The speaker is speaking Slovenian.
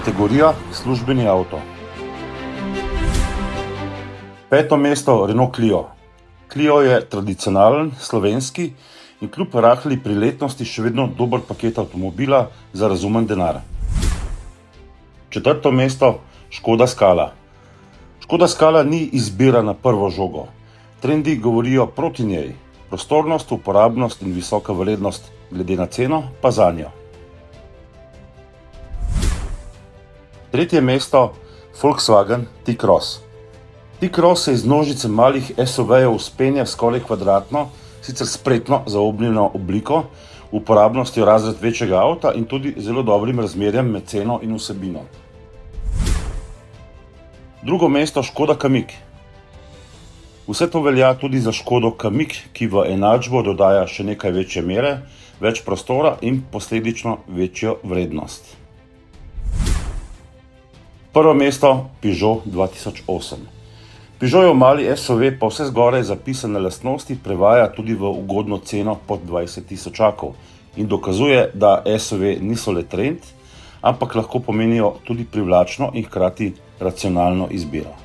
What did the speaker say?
Kategorija službeni avto. 5. mesto Renault Clio. Clio je tradicionalen, slovenski in kljub rahli priletnosti še vedno dober paket avtomobila za razumen denar. 4. mesto Škoda Scala. Škoda Scala ni izbira na prvo žogo. Trendi govorijo proti njej. Prostornost, uporabnost in visoka vrednost glede na ceno pa zanjo. 3. mesto Volkswagen T-Cross. T-Cross se iz množice malih SUV-jev vzpenja skoraj kvadratno, sicer spretno zaobljeno obliko, uporabnostjo razred večjega avta in tudi zelo dobrim razmerjem med ceno in vsebino. 2. mesto Škoda Kamiq. Vse to velja tudi za Škodo Kamiq, ki v enačbo dodaja še nekaj večje mere, več prostora in posledično večjo vrednost. 1. mesto Peugeot 2008. Peugeotov mali SUV pa vse zgoraj zapisane lastnosti prevaja tudi v ugodno ceno pod 20 tisočakov in dokazuje, da SUV niso le trend, ampak lahko pomenijo tudi privlačno in hkrati racionalno izbiro.